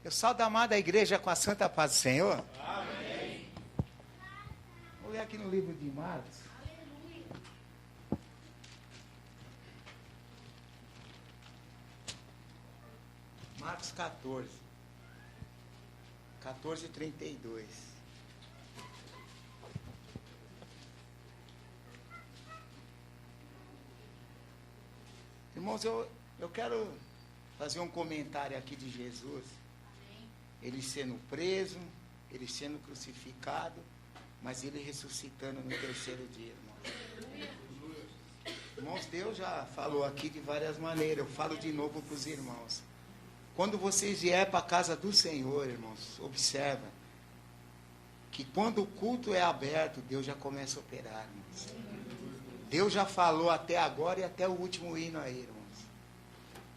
Eu saúdo a amada igreja com a santa paz do Senhor. Amém. Vou ler aqui no livro de Marcos. Marcos 14. 14:32. Irmãos, eu quero fazer um comentário aqui de Jesus. Ele sendo preso, ele sendo crucificado, mas ele ressuscitando no terceiro dia, irmãos. Irmãos, Deus já falou aqui de várias maneiras. Eu falo de novo para os irmãos. Quando vocês vierem para a casa do Senhor, irmãos, observa que quando o culto é aberto, Deus já começa a operar, irmãos. Deus já falou até agora e até o último hino aí, irmãos.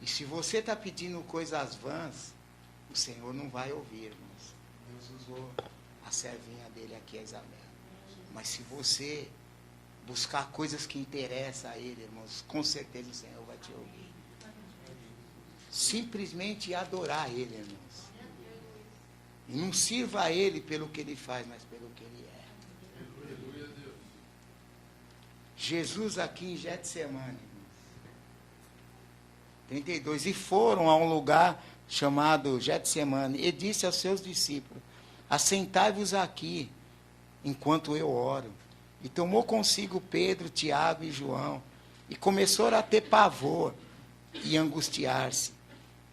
E se você está pedindo coisas vãs, o Senhor não vai ouvir, irmãos. Deus usou a servinha dele aqui, a Isabel. Mas se você buscar coisas que interessam a ele, irmãos, com certeza o Senhor vai te ouvir. Simplesmente adorar ele, irmãos. E não sirva a ele pelo que ele faz, mas pelo que ele é. Jesus aqui em Getsemane, irmãos. 32. E foram a um lugar chamado Getsemane, e disse aos seus discípulos: assentai-vos aqui, enquanto eu oro. E tomou consigo Pedro, Tiago e João, e começou a ter pavor e angustiar-se.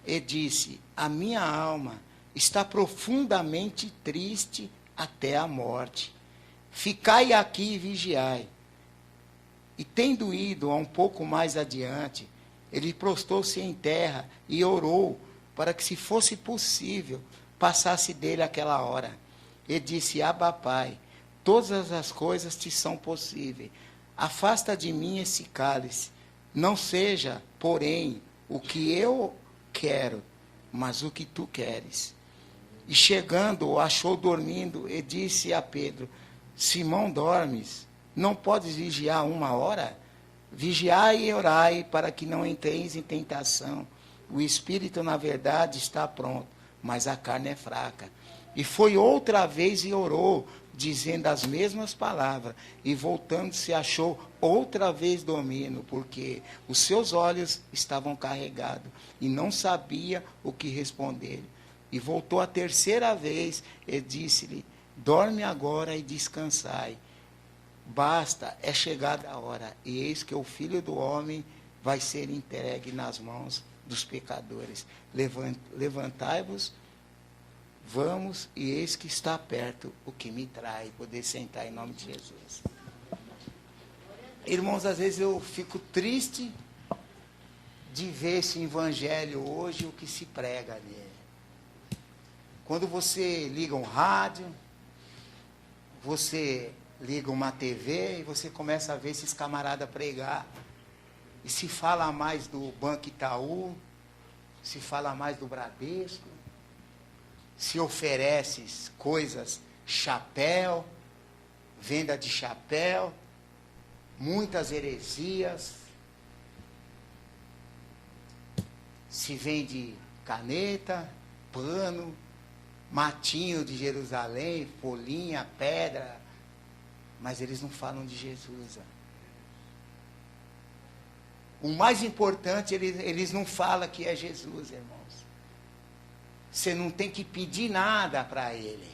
E disse: a minha alma está profundamente triste até a morte. Ficai aqui e vigiai. E tendo ido a um pouco mais adiante, ele prostou-se em terra e orou para que, se fosse possível, passasse dele aquela hora. E disse: Abba, Pai, todas as coisas te são possíveis. Afasta de mim esse cálice. Não seja, porém, o que eu quero, mas o que tu queres. E chegando, o achou dormindo e disse a Pedro: Simão, dormes? Não podes vigiar 1 hora? Vigiai e orai para que não entreis em tentação. O espírito, na verdade, está pronto, mas a carne é fraca. E foi outra vez e orou, dizendo as mesmas palavras. E voltando-se, achou outra vez dormindo, porque os seus olhos estavam carregados e não sabia o que responder. E voltou a terceira vez e disse-lhe: dorme agora e descansai. Basta, é chegada a hora, e eis que o Filho do Homem vai ser entregue nas mãos dos pecadores. Levantai-vos, vamos, e eis que está perto o que me trai. Poder sentar em nome de Jesus. Irmãos, às vezes eu fico triste de ver esse evangelho hoje, o que se prega nele. Quando você liga um rádio, você liga uma TV e você começa a ver esses camaradas pregar. E se fala mais do Banco Itaú, se fala mais do Bradesco, se oferece coisas, chapéu, venda de chapéu, muitas heresias, se vende caneta, pano, matinho de Jerusalém, folhinha, pedra, mas eles não falam de Jesus. O mais importante, eles não falam que é Jesus, irmãos. Você não tem que pedir nada para ele.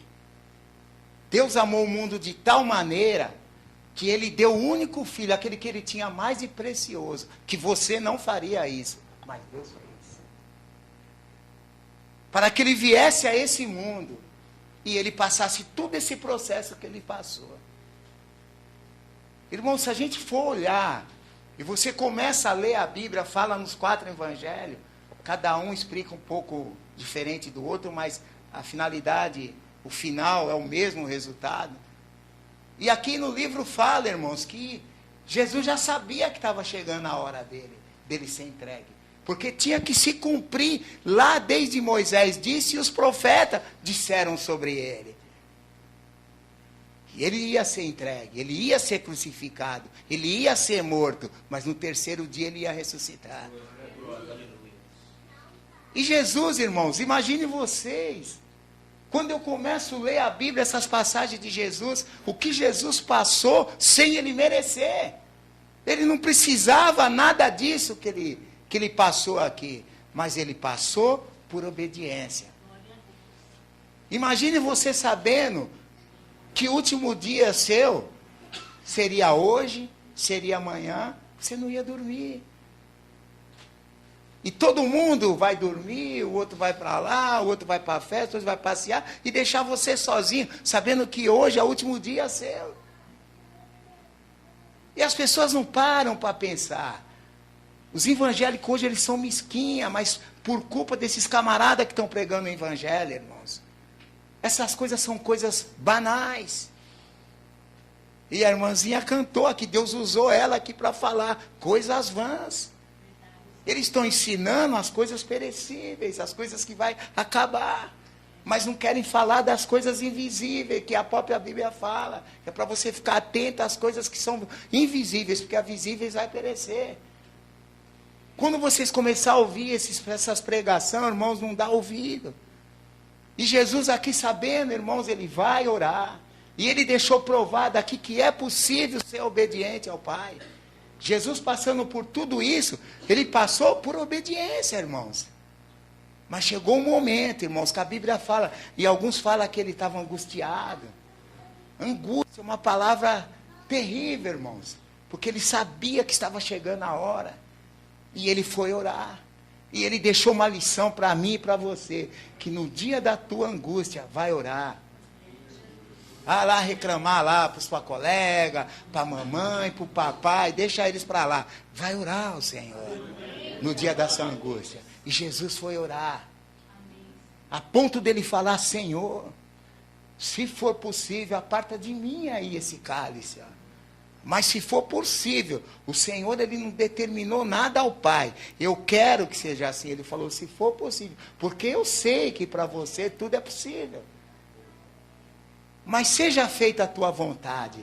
Deus amou o mundo de tal maneira que ele deu o único filho, aquele que ele tinha mais de precioso, que você não faria isso, mas Deus fez. Para que ele viesse a esse mundo e ele passasse todo esse processo que ele passou. Irmão, se a gente for olhar, e você começa a ler a Bíblia, fala nos 4 evangelhos, cada um explica um pouco diferente do outro, mas a finalidade, o final é o mesmo resultado. E aqui no livro fala, irmãos, que Jesus já sabia que estava chegando a hora dele ser entregue. Porque tinha que se cumprir lá desde Moisés disse e os profetas disseram sobre ele. Ele ia ser entregue, ele ia ser crucificado, ele ia ser morto, mas no terceiro dia ele ia ressuscitar. E Jesus, irmãos, imagine vocês, quando eu começo a ler a Bíblia, essas passagens de Jesus, o que Jesus passou sem ele merecer. Ele não precisava nada disso que ele passou aqui, mas ele passou por obediência. Imagine você sabendo que o último dia seu seria hoje, seria amanhã, você não ia dormir. E todo mundo vai dormir, o outro vai para lá, o outro vai para a festa, o outro vai passear e deixar você sozinho, sabendo que hoje é o último dia seu. E as pessoas não param para pensar. Os evangélicos hoje eles são mesquinhas, mas por culpa desses camaradas que estão pregando o evangelho, irmãos. Essas coisas são coisas banais. E a irmãzinha cantou aqui, Deus usou ela aqui para falar coisas vãs. Eles estão ensinando as coisas perecíveis, as coisas que vai acabar. Mas não querem falar das coisas invisíveis, que a própria Bíblia fala. É para você ficar atento às coisas que são invisíveis, porque as visíveis vai perecer. Quando vocês começarem a ouvir essas pregações, irmãos, não dá ouvido. E Jesus aqui sabendo, irmãos, ele vai orar. E ele deixou provado aqui que é possível ser obediente ao Pai. Jesus passando por tudo isso, ele passou por obediência, irmãos. Mas chegou um momento, irmãos, que a Bíblia fala, e alguns falam que ele estava angustiado. Angústia é uma palavra terrível, irmãos, porque ele sabia que estava chegando a hora. E ele foi orar. E ele deixou uma lição para mim e para você, que no dia da tua angústia, vai orar. Ah, lá reclamar lá para sua colega, para a mamãe, para o papai, deixa eles para lá. Vai orar ao Senhor, no dia da sua angústia. E Jesus foi orar, a ponto dele falar, Senhor, se for possível, aparta de mim aí esse cálice. Mas se for possível, o Senhor ele não determinou nada ao Pai. Eu quero que seja assim. Ele falou, se for possível, porque eu sei que para você tudo é possível. Mas seja feita a tua vontade.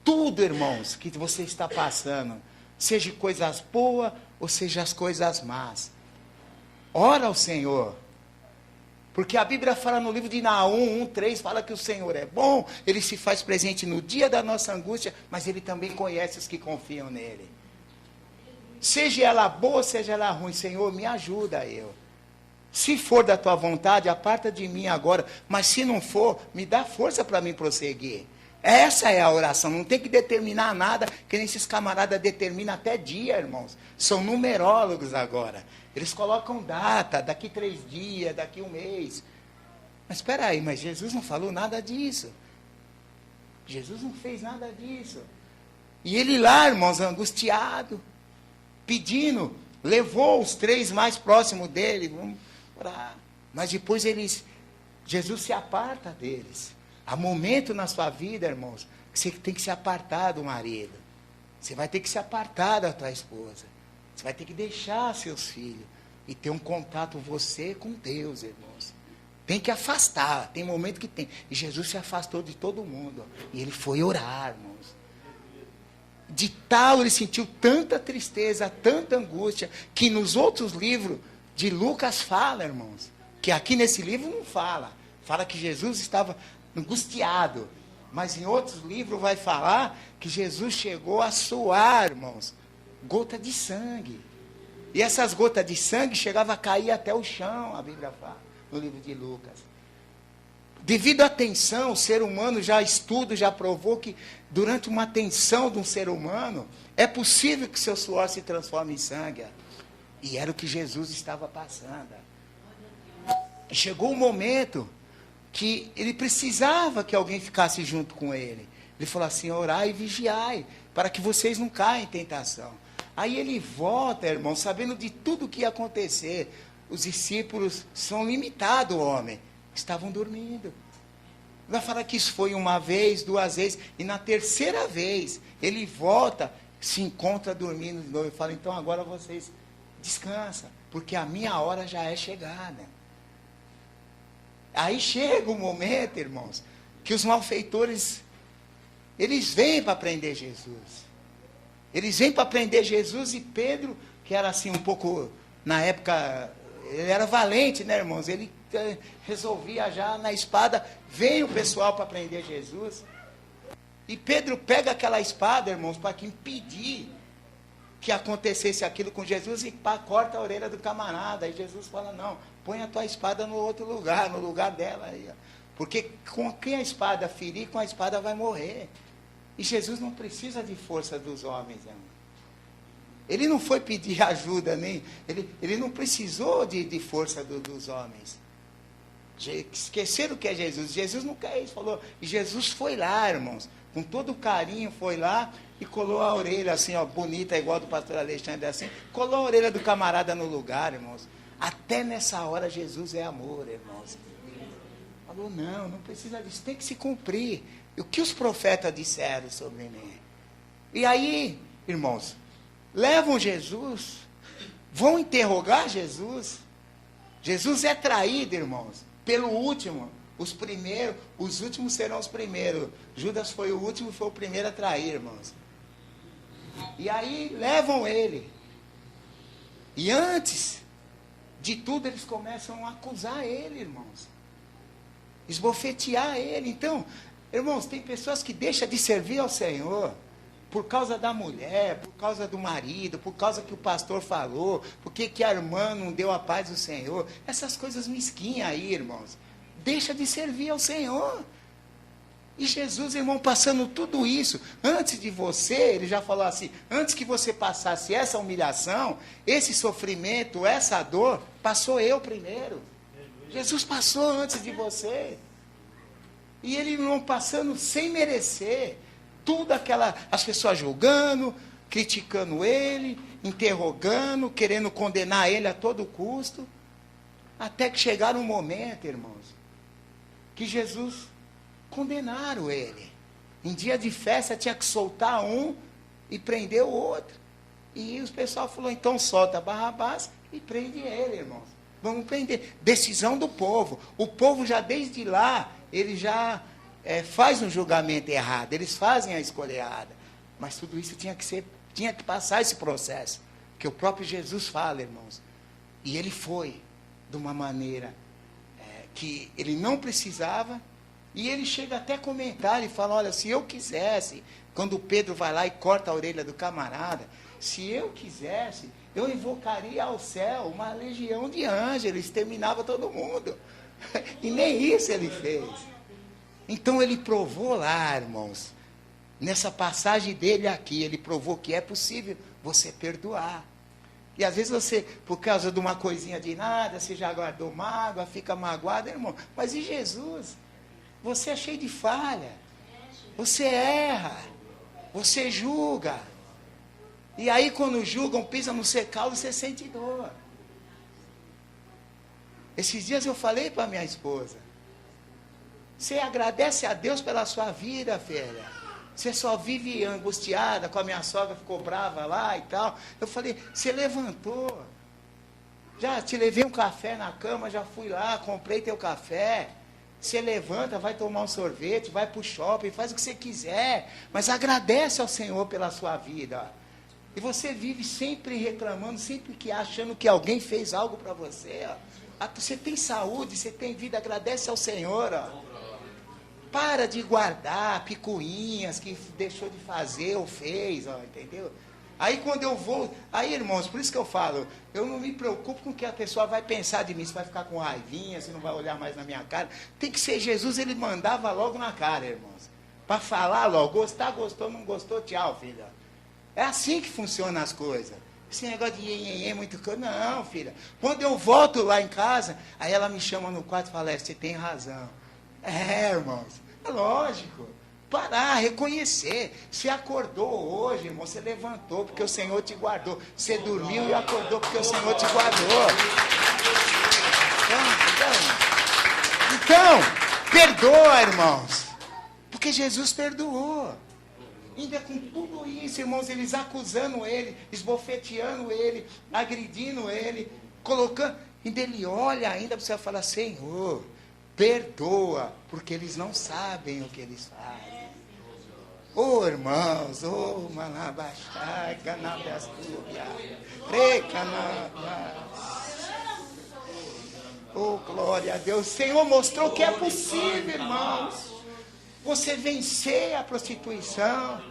Tudo, irmãos, que você está passando, seja coisas boas ou seja as coisas más. Ora ao Senhor. Porque a Bíblia fala no livro de Naum 1:3, fala que o Senhor é bom, ele se faz presente no dia da nossa angústia, mas ele também conhece os que confiam nele. Seja ela boa, seja ela ruim, Senhor, me ajuda eu. Se for da tua vontade, aparta de mim agora. Mas se não for, me dá força para mim prosseguir. Essa é a oração. Não tem que determinar nada, que nem esses camaradas determinam até dia, irmãos. São numerólogos agora. Eles colocam data, daqui 3 dias, daqui 1 mês. Mas espera aí, mas Jesus não falou nada disso. Jesus não fez nada disso. E ele lá, irmãos, angustiado, pedindo, levou os 3 mais próximos dele, vamos orar. Mas depois Jesus se aparta deles. Há momento na sua vida, irmãos, que você tem que se apartar do marido. Você vai ter que se apartar da tua esposa. Você vai ter que deixar seus filhos. E ter um contato você com Deus, irmãos. Tem que afastar. Tem momento que tem. E Jesus se afastou de todo mundo. E ele foi orar, irmãos. De tal ele sentiu tanta tristeza, tanta angústia, que nos outros livros de Lucas fala, irmãos, que aqui nesse livro não fala. Fala que Jesus estava angustiado. Mas em outros livros vai falar que Jesus chegou a suar, irmãos, gota de sangue. E essas gotas de sangue chegavam a cair até o chão, a Bíblia fala, no livro de Lucas. Devido à tensão, o ser humano já provou que durante uma tensão de um ser humano, é possível que seu suor se transforme em sangue. E era o que Jesus estava passando. Chegou um momento que ele precisava que alguém ficasse junto com ele. Ele falou assim, orai e vigiai, para que vocês não caiam em tentação. Aí ele volta, irmão, sabendo de tudo o que ia acontecer. Os discípulos são limitados, homem. Estavam dormindo. Vai falar que isso foi 1 vez, 2 vezes, e na 3ª vez, ele volta, se encontra dormindo de novo, e fala, então agora vocês descansam, porque a minha hora já é chegada. Aí chega o momento, irmãos, que os malfeitores, eles vêm para prender Jesus. Eles vêm para prender Jesus e Pedro, que era assim um pouco, na época, Ele era valente, né, irmãos? Ele resolvia já na espada. Veio o pessoal para prender Jesus. E Pedro pega aquela espada, irmãos, para impedir que acontecesse aquilo com Jesus e corta a orelha do camarada. Aí Jesus fala, não, põe a tua espada no outro lugar, no lugar dela. Aí, porque com quem a espada ferir, com a espada vai morrer. E Jesus não precisa de força dos homens, irmão. Ele não foi pedir ajuda, nem ele não precisou de força dos homens. Esqueceram o que é Jesus. Jesus não quer isso, falou. E Jesus foi lá, irmãos, com todo carinho, foi lá e colou a orelha assim, ó, bonita, igual do pastor Alexandre, assim. Colou a orelha do camarada no lugar, irmãos. Até nessa hora Jesus é amor, irmãos. Falou, não precisa disso, tem que se cumprir. O que os profetas disseram sobre mim? E aí, irmãos, levam Jesus, vão interrogar Jesus. Jesus é traído, irmãos, pelo último. Os últimos serão os primeiros. Judas foi o último, foi o primeiro a trair, irmãos. E aí levam ele. E antes de tudo, eles começam a acusar ele, irmãos. Esbofetear ele. Então, irmãos, tem pessoas que deixam de servir ao Senhor por causa da mulher, por causa do marido, por causa que o pastor falou, porque que a irmã não deu a paz do Senhor. Essas coisas mesquinhas aí, irmãos. Deixa de servir ao Senhor. E Jesus, irmão, passando tudo isso, antes de você, ele já falou assim, antes que você passasse essa humilhação, esse sofrimento, essa dor, passou eu primeiro. Jesus passou antes de você. E ele, irmão, passando sem merecer. Tudo as pessoas julgando, criticando ele, interrogando, querendo condenar ele a todo custo. Até que chegaram um momento, irmãos, que Jesus condenaram ele. Em dia de festa tinha que soltar um e prender o outro. E o pessoal falou, então solta Barrabás e prende ele, irmãos. Vamos prender. Decisão do povo. O povo já desde lá, ele já faz um julgamento errado. Eles fazem a escolha errada. Mas tudo isso tinha que passar esse processo. Que o próprio Jesus fala, irmãos. E ele foi de uma maneira que ele não precisava. E ele chega até a comentar e fala, olha, se eu quisesse, quando Pedro vai lá e corta a orelha do camarada, se eu quisesse, eu invocaria ao céu uma legião de anjos, ele exterminava todo mundo. E nem isso ele fez. Então ele provou lá, irmãos, nessa passagem dele aqui, ele provou que é possível você perdoar. E às vezes você, por causa de uma coisinha de nada, você já guardou mágoa, fica magoado, irmão. Mas e Jesus? Você é cheio de falha. Você erra. Você julga. E aí quando julgam, pisam no secalo, você sente dor. Esses dias eu falei para minha esposa, você agradece a Deus pela sua vida, filha. Você só vive angustiada, com a minha sogra ficou brava lá e tal. Eu falei, você levantou. Já te levei um café na cama, já fui lá, comprei teu café. Você levanta, vai tomar um sorvete, vai para o shopping, faz o que você quiser. Mas agradece ao Senhor pela sua vida. E você vive sempre reclamando, sempre achando que alguém fez algo para você. Ó. Você tem saúde, você tem vida, agradece ao Senhor. Ó. Para de guardar picuinhas que deixou de fazer ou fez, ó, entendeu? Aí quando eu vou... Aí, irmãos, por isso que eu falo, eu não me preocupo com o que a pessoa vai pensar de mim, se vai ficar com raivinha, se não vai olhar mais na minha cara. Tem que ser Jesus, ele mandava logo na cara, irmãos. Para falar logo, gostar, gostou, não gostou, tchau, filha. É assim que funcionam as coisas. Esse negócio de nhenhenhê, muito coisa. Não, filha. Quando eu volto lá em casa, aí ela me chama no quarto e fala, você tem razão. É, irmãos, é lógico. Parar, reconhecer. Você acordou hoje, irmão, você levantou porque o Senhor te guardou. Você dormiu e acordou porque o Senhor te guardou. Então, perdoa, irmãos. Porque Jesus perdoou. Ainda com tudo isso, irmãos, eles acusando ele, esbofeteando ele, agredindo ele, colocando. Ainda ele olha ainda para você falar, Senhor, perdoa, porque eles não sabem o que eles fazem. Ô irmãos, ô manabachai, canabastúria, recanabas. Oh, glória a Deus. O Senhor mostrou que é possível, irmãos. Você vencer a prostituição.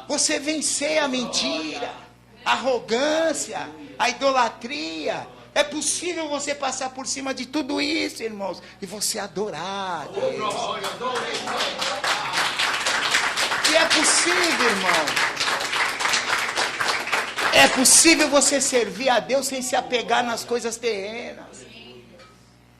Você vencer a mentira, a arrogância, a idolatria. É possível você passar por cima de tudo isso, irmãos, e você adorar a Deus. E é possível, irmão. É possível você servir a Deus sem se apegar nas coisas terrenas.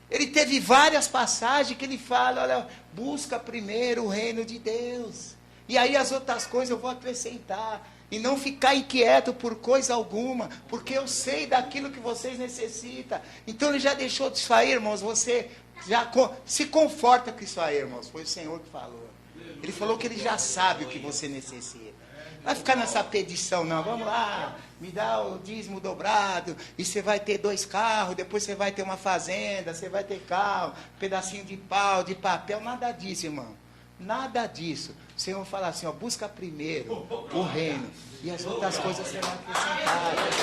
Ele teve várias passagens que ele fala, olha, busca primeiro o reino de Deus. E aí as outras coisas eu vou acrescentar. E não ficar inquieto por coisa alguma, porque eu sei daquilo que vocês necessitam. Então ele já deixou disso aí, irmãos. Você já se conforta com isso aí, irmãos. Foi o Senhor que falou. Ele falou que ele já sabe o que você necessita. Não vai ficar nessa pedição, não. Vamos lá, me dá o dízimo dobrado, e você vai ter 2 carros, depois você vai ter uma fazenda, você vai ter carro, pedacinho de pau, de papel, nada disso, irmão. Nada disso. O Senhor fala assim, ó, busca primeiro o reino, e as outras coisas serão acrescentadas.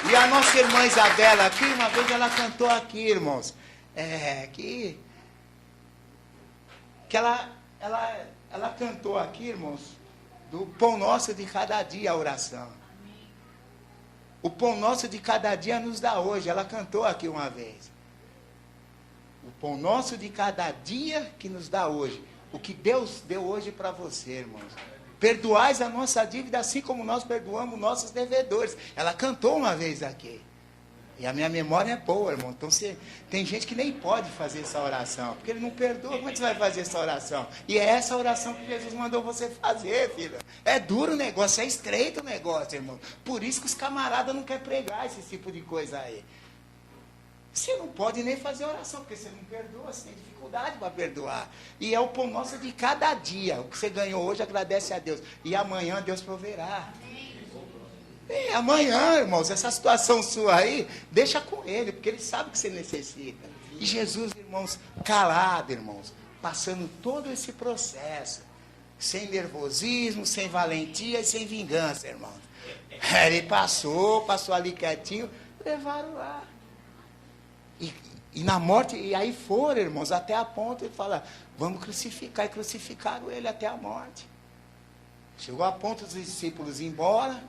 E a nossa irmã Isabela aqui, uma vez ela cantou aqui, irmãos, que ela cantou aqui, irmãos, do pão nosso de cada dia, a oração. O pão nosso de cada dia nos dá hoje. Ela cantou aqui uma vez. O pão nosso de cada dia que nos dá hoje. O que Deus deu hoje para você, irmãos. Perdoais a nossa dívida assim como nós perdoamos nossos devedores. Ela cantou uma vez aqui. E a minha memória é boa, irmão. Então, tem gente que nem pode fazer essa oração, porque ele não perdoa. Como é que você vai fazer essa oração? E é essa oração que Jesus mandou você fazer, filho. É duro o negócio, é estreito o negócio, irmão. Por isso que os camaradas não querem pregar esse tipo de coisa aí. Você não pode nem fazer oração, porque você não perdoa, você tem dificuldade para perdoar. E é o pão nosso de cada dia. O que você ganhou hoje, agradece a Deus. E amanhã Deus proverá. Amanhã, irmãos, essa situação sua aí, deixa com ele, porque ele sabe o que você necessita. E Jesus, irmãos, calado, irmãos, passando todo esse processo, sem nervosismo, sem valentia e sem vingança, irmãos. Ele passou ali quietinho, levaram lá. E na morte, e aí foram, irmãos, até a ponta, ele fala, vamos crucificar, e crucificaram ele até a morte. Chegou a ponto dos discípulos ir embora.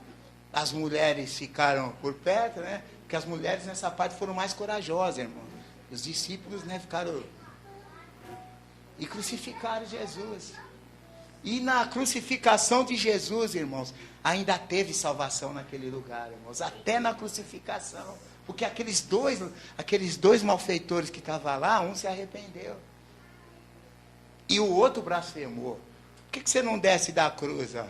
As mulheres ficaram por perto, né? Porque as mulheres nessa parte foram mais corajosas, irmão. Os discípulos, né, ficaram... E crucificaram Jesus. E na crucificação de Jesus, irmãos, ainda teve salvação naquele lugar, irmãos. Até na crucificação. Porque aqueles dois malfeitores que estavam lá, um se arrependeu. E o outro blasfemou. Por que você não desce da cruz, ó?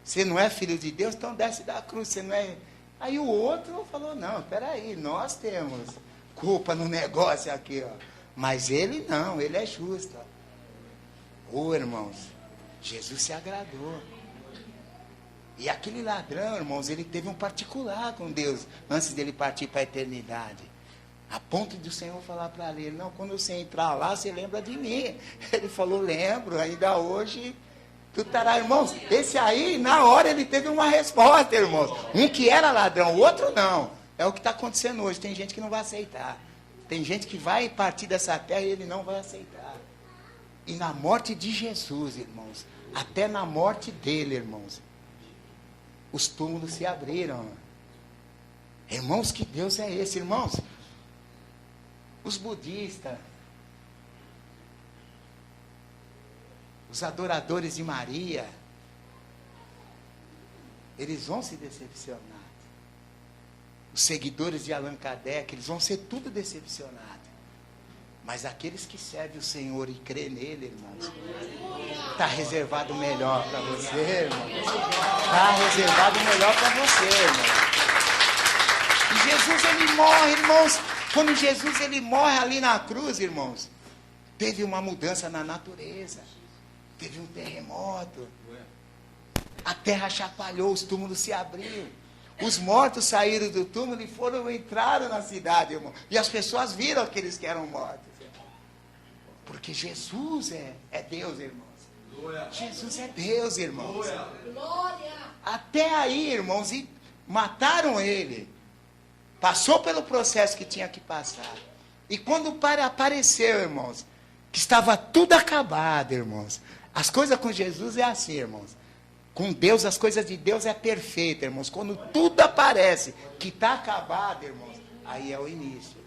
Você não é filho de Deus, então desce da cruz. Você não é... Aí o outro falou, não, peraí, nós temos culpa no negócio aqui, ó. Mas ele não, ele é justo. Ô, irmãos, Jesus se agradou. E aquele ladrão, irmãos, ele teve um particular com Deus, antes dele partir para a eternidade. A ponto de o Senhor falar para ele, não, quando você entrar lá, você lembra de mim. Ele falou, lembro, ainda hoje... Tu estará, irmãos, esse aí, na hora, ele teve uma resposta, irmãos. Um que era ladrão, o outro não. É o que está acontecendo hoje. Tem gente que não vai aceitar. Tem gente que vai partir dessa terra e ele não vai aceitar. E na morte de Jesus, irmãos, até na morte dele, irmãos, os túmulos se abriram. Irmãos, que Deus é esse, irmãos? Os budistas, os adoradores de Maria, eles vão se decepcionar. Os seguidores de Allan Kardec, eles vão ser tudo decepcionados. Mas aqueles que servem o Senhor e crê nele, irmãos, está reservado o melhor para você, irmão. Está reservado o melhor para você, irmão. E Jesus, ele morre, irmãos. Quando Jesus, ele morre ali na cruz, irmãos, teve uma mudança na natureza. Teve um terremoto. A terra chacoalhou, os túmulos se abriram. Os mortos saíram do túmulo e entraram na cidade, irmão. E as pessoas viram aqueles que eram mortos. Porque Jesus é Deus, irmãos. Jesus é Deus, irmãos. Até aí, irmãos, e mataram ele. Passou pelo processo que tinha que passar. E quando apareceu, irmãos, que estava tudo acabado, irmãos. As coisas com Jesus é assim, irmãos. Com Deus, as coisas de Deus é perfeita, irmãos. Quando tudo aparece que está acabado, irmãos, aí é o início.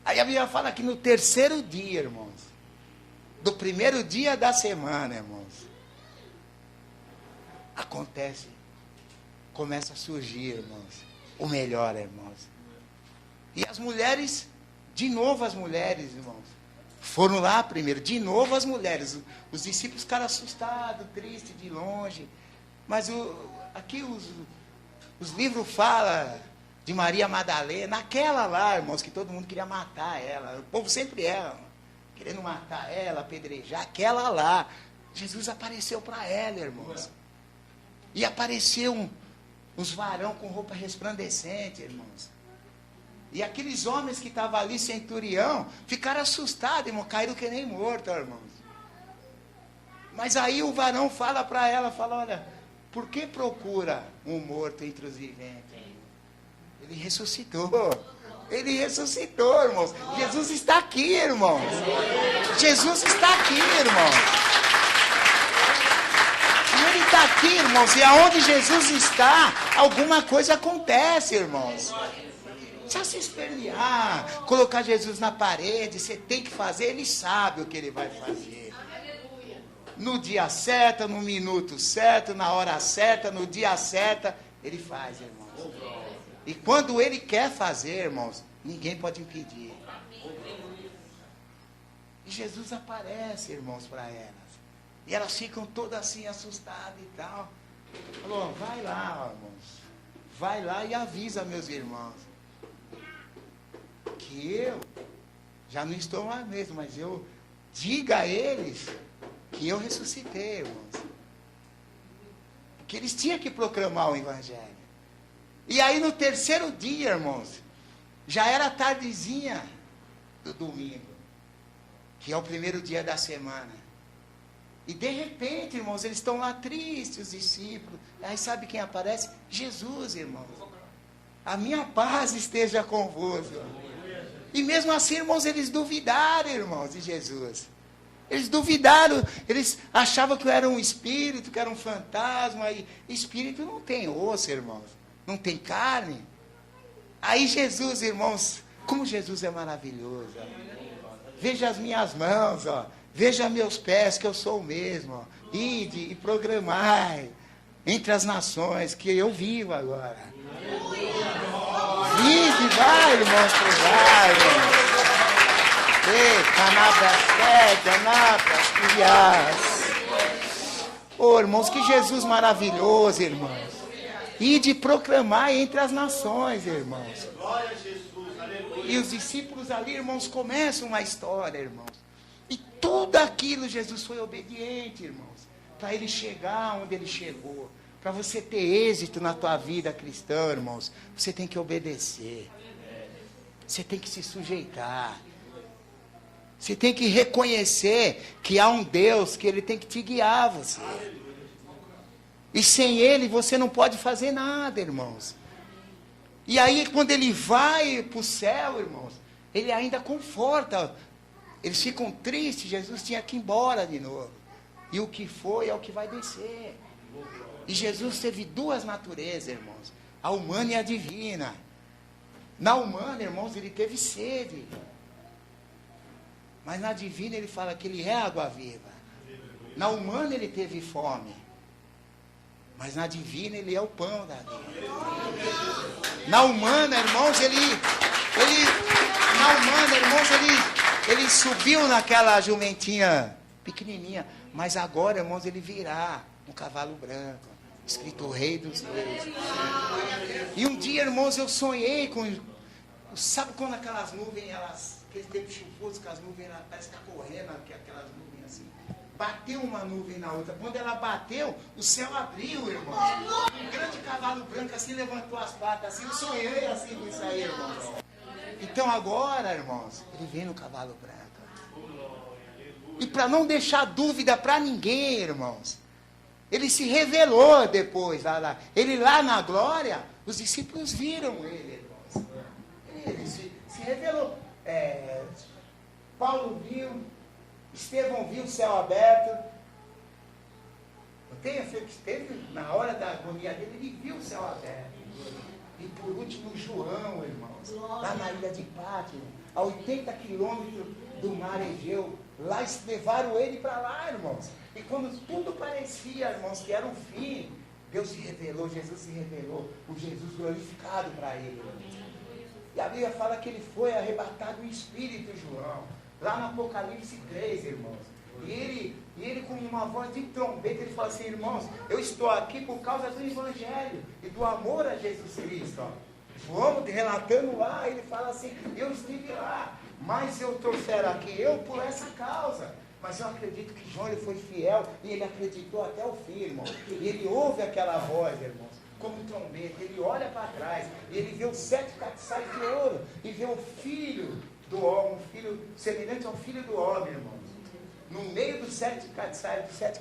Aí a Bíblia fala que no terceiro dia, irmãos, do primeiro dia da semana, irmãos, acontece, começa a surgir, irmãos, o melhor, irmãos. E as mulheres, de novo as mulheres, irmãos, foram lá primeiro, de novo as mulheres. Os discípulos ficaram assustados, tristes, de longe. Mas aqui os livros falam de Maria Madalena, aquela lá, irmãos, que todo mundo queria matar ela. O povo sempre era, querendo matar ela, apedrejar, aquela lá. Jesus apareceu para ela, irmãos. E apareceu uns varão com roupa resplandecente, irmãos. E aqueles homens que estavam ali, centurião, ficaram assustados, irmão, caíram que nem mortos, irmãos. Mas aí o varão fala para ela, fala, olha, por que procura um morto entre os viventes? Ele ressuscitou. Ele ressuscitou, irmãos. Jesus está aqui, irmãos. Jesus está aqui, irmãos. E ele está aqui, irmãos. E aonde Jesus está, alguma coisa acontece, irmãos. Só se espernear, colocar Jesus na parede, você tem que fazer, ele sabe o que ele vai fazer. No dia certo, no minuto certo, na hora certa, no dia certo, ele faz, irmãos. E quando ele quer fazer, irmãos, ninguém pode impedir. E Jesus aparece, irmãos, para elas. E elas ficam todas assim, assustadas e tal. Falou, vai lá, irmãos. Vai lá e avisa meus irmãos. Que eu já não estou mais mesmo, mas eu diga a eles que eu ressuscitei, irmãos. Porque eles tinham que proclamar o evangelho. E aí no terceiro dia, irmãos, já era tardezinha do domingo, que é o primeiro dia da semana. E de repente, irmãos, eles estão lá tristes, os discípulos. Aí sabe quem aparece? Jesus, irmãos. A minha paz esteja convosco. E mesmo assim, irmãos, eles duvidaram, irmãos, de Jesus. Eles duvidaram, eles achavam que era um espírito, que era um fantasma. E espírito não tem osso, irmãos, não tem carne. Aí Jesus, irmãos, como Jesus é maravilhoso. Ó. Veja as minhas mãos, ó. Veja meus pés, que eu sou o mesmo. Ó. Ide e programai entre as nações, que eu vivo agora. Vinde, vai, irmãos, provar, irmãos. Oh, irmãos, que Jesus maravilhoso, irmãos. E de proclamar entre as nações, irmãos. E os discípulos ali, irmãos, começam uma história, irmãos. E tudo aquilo Jesus foi obediente, irmãos. Para ele chegar onde ele chegou. Para você ter êxito na tua vida cristã, irmãos, você tem que obedecer. Você tem que se sujeitar. Você tem que reconhecer que há um Deus que ele tem que te guiar, você. E sem ele você não pode fazer nada, irmãos. E aí quando ele vai para o céu, irmãos, ele ainda conforta. Eles ficam tristes, Jesus tinha que ir embora de novo. E o que foi é o que vai descer. E Jesus teve duas naturezas, irmãos. A humana e a divina. Na humana, irmãos, ele teve sede. Mas na divina ele fala que ele é água viva. Na humana ele teve fome. Mas na divina ele é o pão da vida. Na humana, irmãos, ele subiu naquela jumentinha pequenininha. Mas agora, irmãos, ele virá um cavalo branco, escrito o Rei dos Reis. E um dia, irmãos, eu sonhei com... Sabe quando aquelas nuvens, aquele tempo chuvoso, que as nuvens parecem estar correndo, aquelas nuvens assim. Bateu uma nuvem na outra. Quando ela bateu, o céu abriu, irmãos. Um grande cavalo branco assim levantou as patas, assim. Eu sonhei assim com isso aí, irmãos. Então agora, irmãos, ele vem no cavalo branco. E para não deixar dúvida para ninguém, irmãos, ele se revelou depois. Ele lá na glória, Os discípulos viram ele, irmãos. Ele se revelou. Paulo viu, Estevão viu o céu aberto. Eu tenho certeza que esteve na hora da agonia dele, ele viu o céu aberto. E por último, João, irmãos, lá na ilha de Pátmos, a 80 quilômetros do mar Egeu, lá levaram ele para lá, irmãos. E quando tudo parecia, irmãos, que era o fim, Deus se revelou, Jesus se revelou, o Jesus glorificado para ele. E a Bíblia fala que ele foi arrebatado em espírito, João, lá no Apocalipse 3, irmãos. E ele com uma voz de trombeta, ele fala assim: irmãos, eu estou aqui por causa do Evangelho e do amor a Jesus Cristo. Ó. João relatando lá, ele fala assim: eu estive lá, mas eu trouxeram aqui eu por essa causa. Mas eu acredito que João ele foi fiel e ele acreditou até o fim, irmão. E ele ouve aquela voz, irmãos, como um trombeta. Ele olha para trás e ele vê os 7 castiçais de ouro e vê o filho do homem, um filho semelhante ao filho do homem, irmãos, no meio dos 7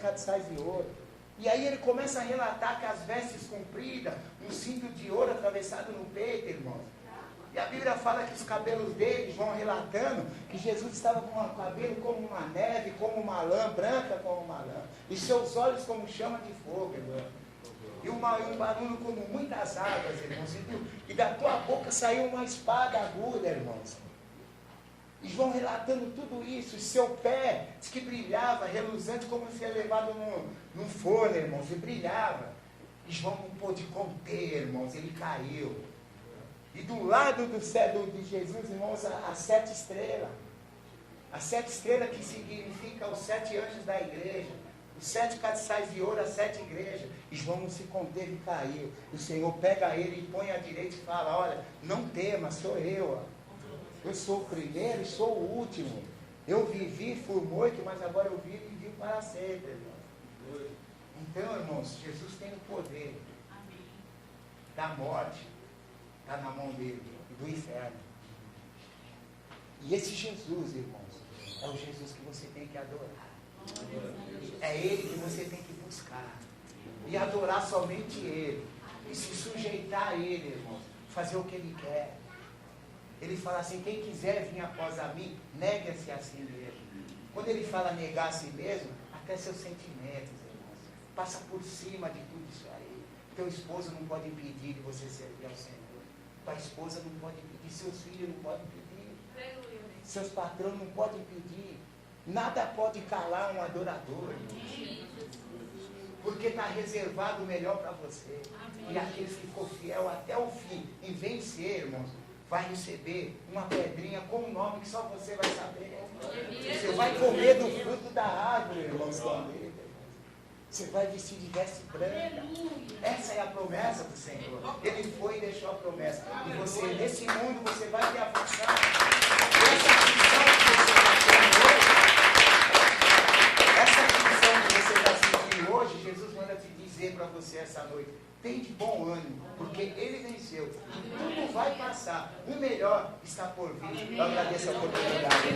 castiçais de ouro. E aí ele começa a relatar que as vestes compridas, um cinto de ouro atravessado no peito, irmãos. E a Bíblia fala que os cabelos dele vão relatando que Jesus estava com um cabelo como uma neve, como uma lã, branca como uma lã. E seus olhos como chama de fogo, irmão. E um barulho como muitas águas, irmãos. E da tua boca saiu uma espada aguda, irmãos. E João relatando tudo isso, e seu pé diz que brilhava, reluzente, como se ia levado num forno, irmãos, e brilhava. E João não pôde conter, irmãos, ele caiu. E do lado de Jesus, irmãos, as 7 estrelas. As 7 estrelas que significam os 7 anjos da igreja. Os 7 castiçais de ouro, as 7 igrejas. E João não se conteve e caiu. O Senhor pega ele e põe à direita e fala: olha, não tema, sou eu. Ó. Eu sou o primeiro e sou o último. Eu vivi, fui morto, mas agora eu vivo e vivo para sempre, irmãos. Então, irmãos, Jesus tem o poder da morte, está na mão dele, e do inferno. E esse Jesus, irmãos, é o Jesus que você tem que adorar. É ele que você tem que buscar. E adorar somente ele. E se sujeitar a ele, irmãos. Fazer o que ele quer. Ele fala assim: quem quiser vir após a mim, negue-se a si mesmo. Quando ele fala negar a si mesmo, até seus sentimentos, irmãos. Passa por cima de tudo isso aí. Teu esposo não pode impedir de você servir ao Senhor. Tua esposa não pode impedir. Seus filhos não podem impedir. Seus patrões não podem impedir. Nada pode calar um adorador, irmãos. Porque está reservado o melhor para você. E aqueles que for fiel até o fim, em vencer, irmãos, vai receber uma pedrinha com um nome que só você vai saber. Você vai comer do fruto da árvore, irmãos, também. Você vai vestir de veste branca. Essa é a promessa do Senhor. Ele foi e deixou a promessa. E você, nesse mundo, você vai ter a função. Essa função que você está sentindo hoje, Jesus manda te dizer para você essa noite: tem de bom ânimo, porque ele venceu. E tudo vai passar. O melhor está por vir. Eu agradeço a oportunidade.